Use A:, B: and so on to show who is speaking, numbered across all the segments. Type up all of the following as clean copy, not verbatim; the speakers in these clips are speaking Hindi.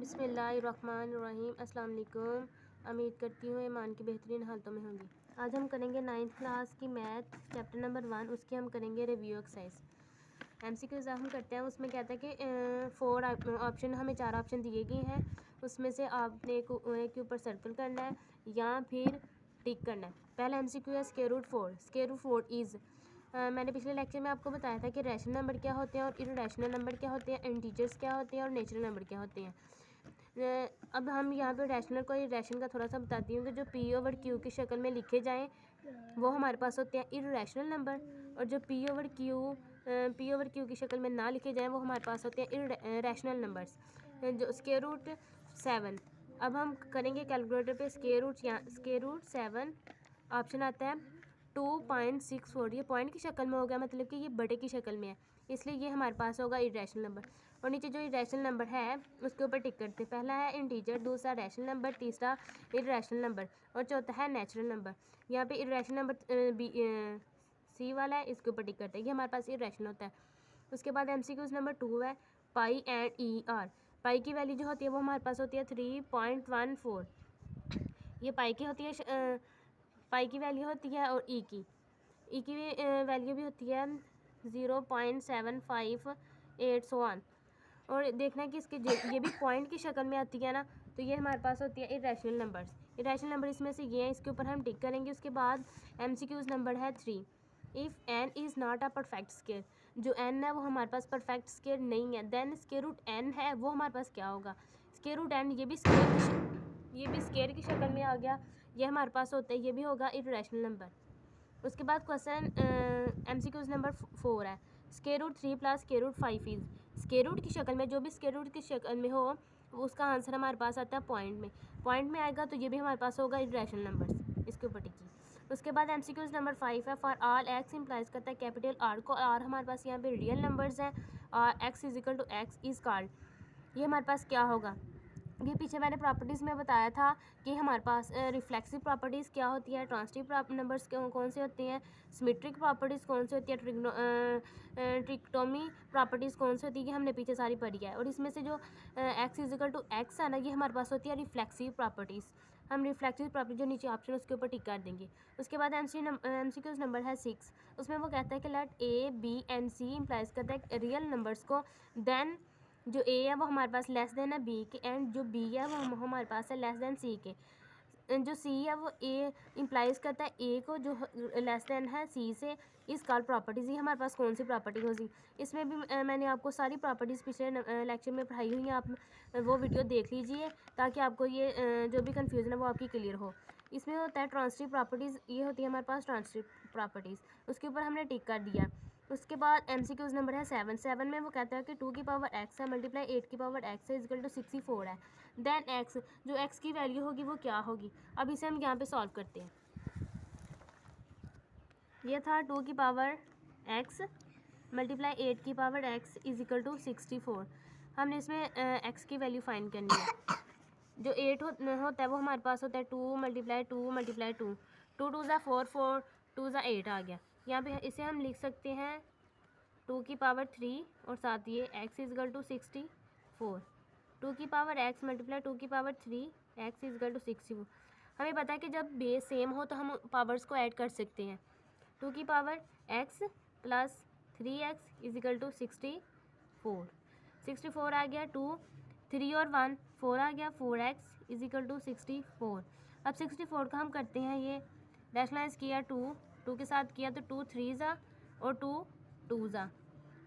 A: बिस्मिल्लाहिर्रहमानिर्रहीम। अस्सलाम वालेकुम। उम्मीद करती हूँ ईमान की बेहतरीन हालतों में होंगी। आज हम करेंगे 9th क्लास की मैथ चैप्टर नंबर 1। उसके हम करेंगे रिव्यू एक्सरसाइज। MCQs हम करते हैं। उसमें कहता है कि 4 ऑप्शन, हमें 4 ऑप्शन दिए गए हैं। उसमें से आपने एक के ऊपर सर्कल करना है या फिर टिक करना है। पहला MCQ है square root 4। Square root 4 is, मैंने पिछले लेक्चर में आपको बताया था कि रैशनल नंबर क्या होते हैं और इर्रेशनल नंबर क्या होते हैं, इंटीजर्स क्या होते हैं और नेचुरल नंबर क्या होते हैं। अब हम यहाँ पे रैशनल को इर्रेशनल का थोड़ा सा बताती हूँ कि जो P/Q की शक्ल में लिखे जाएँ वो हमारे पास होते हैं इर्रेशनल नंबर, और जो P/Q की शक्ल में ना लिखे जाएँ वो हमारे पास होते हैं रैशनल नंबर्स। जो स्क्वायर रूट 7, अब हम करेंगे कैलकुलेटर पे स्क्वायर रूट 7 ऑप्शन आता है 2.64। ये पॉइंट की शक्ल में होगा, मतलब कि ये बड़े की शक्ल में है, इसलिए ये हमारे पास होगा इरेशनल नंबर। और नीचे जो इरेशनल नंबर है उसके ऊपर टिक करते हैं। पहला है इंटीजर, दूसरा रैशनल नंबर, तीसरा इरेशनल नंबर और चौथा है नेचुरल नंबर। यहाँ पे इरेशनल नंबर सी वाला है, इसके ऊपर टिक करते हैं, ये हमारे पास इरेशनल होता है। उसके बाद MCQs नंबर 2 है पाई एंड ER। पाई की वैल्यू जो होती है वो हमारे पास होती है 3.14। ये पाई की होती है, पाई की वैल्यू होती है, और ई की वैल्यू भी होती है 0.758 सो ऑन। और देखना है कि इसके ये भी पॉइंट की शक्ल में आती है ना, तो ये हमारे पास होती है इरेशनल नंबर्स। इरेशनल नंबर इसमें से ये हैं, इसके ऊपर हम टिक करेंगे। उसके बाद MCQs नंबर है 3। If n is not a perfect square, जो n है वो हमारे पास परफेक्ट स्क्वायर नहीं है, देन स्क्वायर रूट n है वो हमारे पास क्या होगा। स्क्वायर रूट n ये भी स्क्वायर की शक्ल में आ गया, ये हमारे पास होता है, ये भी होगा इरेशनल नंबर। उसके बाद क्वेश्चन MCQs नंबर 4 है square root 3 plus square root 5 is. स्क्वायर रूट की शक्ल में, जो भी स्क्वायर रूट की शक्ल में हो उसका आंसर हमारे पास आता है पॉइंट में आएगा, तो ये भी हमारे पास होगा इरेशनल नंबर्स, इसके ऊपर टिकी। उसके बाद MCQs नंबर 5 है फॉर ऑल x इम्प्लाइज करता है कैपिटल R को। R हमारे पास यहाँ पे रियल नंबर्स हैं और x = x इज़ कॉल्ड, ये हमारे पास क्या होगा। ये पीछे मैंने प्रॉपर्टीज़ में बताया था कि हमारे पास रिफ्लेक्सिव प्रॉपर्टीज़ क्या होती है, ट्रांसटिव नंबर्स कौन से होते हैं, सिमेट्रिक प्रॉपर्टीज़ कौन सी होती है, ट्रिक्टोमी प्रॉपर्टीज़ कौन सी होती है, ये हमने पीछे सारी पढ़ी है। और इसमें से जो x = x है ना, ये हमारे पास होती है रिफ्लेक्सिव प्रॉपर्टीज़। हम रिफ्लेक्सिव प्रॉपर्टी जो नीचे ऑप्शन उसके ऊपर टिक कर देंगे। उसके बाद MCQs नंबर है 6। उसमें वो कहता है कि let A, B and C implies करता है रियल नंबर्स को, देन जो A है वो हमारे पास लेस देन है B के, एंड जो B है वो हमारे पास है लेस देन C के। जो C है वो A इम्प्लाइज करता है A को, जो लेस देन है C से, इस कॉल्ड प्रॉपर्टीज़। ये हमारे पास कौन सी प्रॉपर्टी होगी। इसमें भी मैंने आपको सारी प्रॉपर्टीज़ पिछले लेक्चर में पढ़ाई हुई हैं, आप वो वीडियो देख लीजिए ताकि आपको ये जो भी कन्फ्यूज़न है वो आपकी क्लियर हो। इसमें होता है ट्रांसटिव प्रॉपर्टीज़, ये होती है हमारे पास ट्रांसटिव प्रॉपर्टीज़, उसके ऊपर हमने टिक कर दिया। उसके बाद MCQs नंबर है 7 में वो कहता है कि 2 की पावर x है मल्टीप्लाई 8 की पावर x है = 64 है, देन x, जो x की वैल्यू होगी वो क्या होगी। अब इसे हम यहाँ पे सॉल्व करते हैं। यह था 2 की पावर x मल्टीप्लाई 8 की पावर x = 64। हमने इसमें x की वैल्यू फाइंड करनी है। जो 8 होता है वो हमारे पास होता है 2 × 2 × 2, 2 2 ज़ा 4, 4 2 ज़ा 8 आ गया। यहाँ पे इसे हम लिख सकते हैं 2 की पावर 3 और साथ ये x = 64। 2 की पावर x मल्टीप्लाई 2 की पावर 3 x = 64। हमें पता है कि जब बेस सेम हो तो हम पावर्स को ऐड कर सकते हैं। 2 की पावर x प्लस 3x = 64। 64 आ गया, 2 3 और 1 4 आ गया, 4x = 64। अब 64 का हम करते हैं, ये रैशनलाइज किया, 2 के साथ किया तो 2 3 ज़ा और 2 2 ज़ा,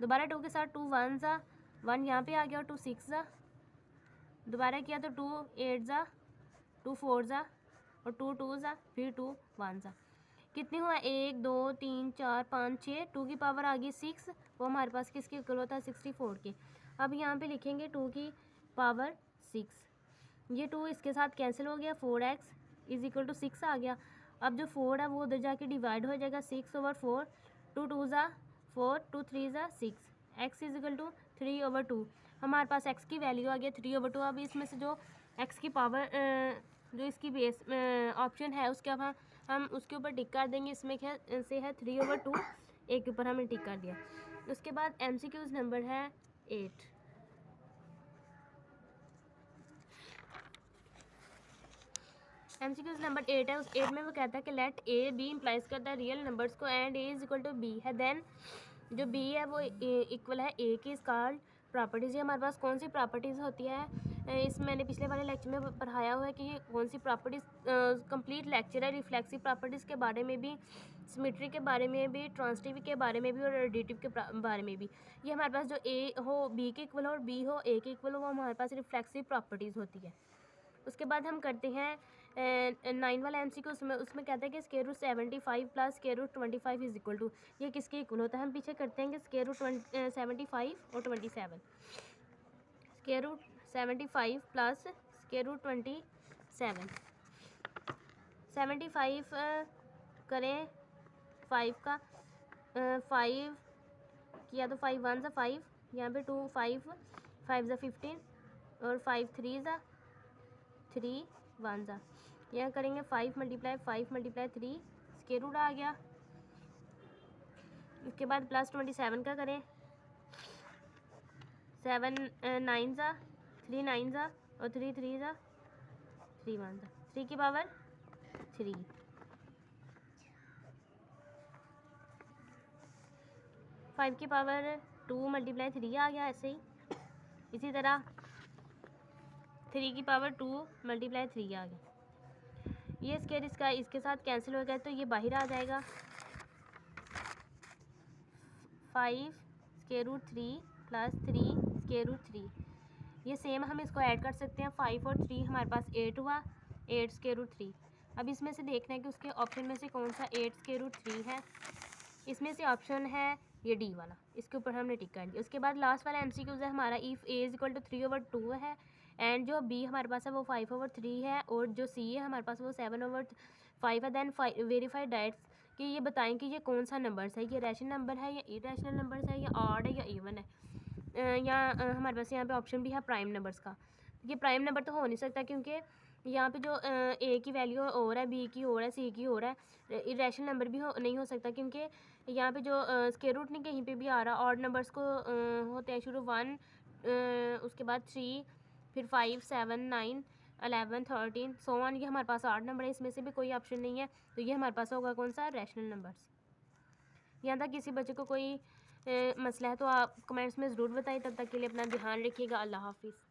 A: दोबारा 2 के साथ 2 1 ज़ा, 1 यहाँ पे आ गया और 2 6 ज़ा, दोबारा किया तो 2 8 ज़ा, 2 4 ज़ा और 2 2 ज़ा, फिर 2 1 ज़ा। कितने हुआ 1 2 3 4 5 6, 2 की पावर आ गई 6, वो हमारे पास किसके इक्वल होता है 64 के। अब यहाँ पे लिखेंगे 2 की पावर 6, ये 2 इसके साथ कैंसिल हो गया, 4x = 6 आ गया। अब जो 4 है वो उधर जाके डिवाइड हो जाएगा, 6/4, 2 2 ज़ा 4, 2 3 ज़ा 6, x = 3/2। हमारे पास x की वैल्यू आ गया 3/2। अब इसमें से जो x की पावर जो इसकी बेस ऑप्शन है उसके अब हम उसके ऊपर टिक कर देंगे। इसमें क्या से है 3/2, एक के ऊपर हमने टिक कर दिया। उसके बाद MCQs नंबर है 8। MCQ नंबर 8 है, उस 8 में वो कहता है कि लेट ए बी इम्प्लाइज करता है रियल नंबर्स को and A is equal to B है, देन जो बी है वो इक्वल है ए की कॉल्ड प्रॉपर्टीज़। ये हमारे पास कौन सी प्रॉपर्टीज़ होती है, इस मैंने पिछले वाले लेक्चर में पढ़ाया हुआ है कि ये कौन सी प्रॉपर्टीज़ कंप्लीट लेक्चर है रिफ्लेक्सिव प्रॉपर्टीज़ के बारे में भी, सिमेट्री के बारे में भी, ट्रांसिटिव के बारे में भी और एडिटिव के बारे में भी। ये हमारे पास जो ए हो बी के इक्वल हो और बी हो ए के इक्वल हो, वो हमारे पास रिफ्लेक्सिव प्रॉपर्टीज़ होती है। उसके बाद हम करते हैं 9 वाला MCQ, उसमें कहते हैं कि square root 75 plus square root 25 is equal to, ये किसके इक्वल होता है। हम पीछे करते हैं कि स्क्वायर रूट 75 और 27, square root 75 plus square root 27, 75 करें 5 का 5 किया तो 5 1 ज़ा 5, यहाँ पे 2 5 5 ज़ा 15 और 5 3 ज़ा 3 1 ज़ा, यहाँ करेंगे 5 मल्टीप्लाई 3 स्क्वायर रूट आ गया। उसके बाद प्लस 27 का करें 7 9 ज़ा 3 9 ज़ा और 3 3 ज़ा 3 1 ज़ा, 3 की पावर 3, 5 की पावर 2 मल्टीप्लाई 3 आ गया ऐसे ही। इसी तरह 3 की पावर 2 मल्टीप्लाई 3 आ गया। ये स्क्वायर इसका इसके साथ कैंसिल हो गया तो ये बाहर आ जाएगा। 5 square root 3 plus 3 square root 3, ये सेम हम इसको ऐड कर सकते हैं। 5 और 3 हमारे पास 8 हुआ, 8 स्क्वायर रूट 3। अब इसमें से देखना है कि उसके ऑप्शन में से कौन सा 8 स्क्वायर रूट 3 है। इसमें से ऑप्शन है ये डी वाला, इसके ऊपर हमने टिक कर दिया। उसके बाद लास्ट वाला MCQ है हमारा, if A is equal to 3/2 है एंड जो बी हमारे पास है वो 5/3 है और जो सी है हमारे पास वो 7/5 है, देन वेरीफाई डाइट्स कि ये बताएं कि ये कौन सा नंबर्स है, ये रैशनल नंबर है या इरेशनल नंबर्स है या ऑड है या इवन है। या हमारे पास यहाँ पे ऑप्शन भी है प्राइम नंबर्स का। ये प्राइम नंबर तो हो नहीं सकता क्योंकि यहाँ पे जो ए की वैल्यू और है, बी की और है, सी की और है। इरेशनल नंबर भी नहीं हो सकता क्योंकि यहाँ पे जो स्क्वायर रूट नहीं कहीं पे भी आ रहा। ऑड नंबर्स को होते हैं शुरू 1, उसके बाद 3, फिर 5 7 9 11 13 सो ऑन, ये हमारे पास 8 नंबर है, इसमें से भी कोई ऑप्शन नहीं है तो ये हमारे पास होगा कौन सा, रैशनल नंबर्स। यहाँ तक किसी बच्चे को कोई मसला है तो आप कमेंट्स में ज़रूर बताएं। तब तक के लिए अपना ध्यान रखिएगा। अल्लाह हाफिज़।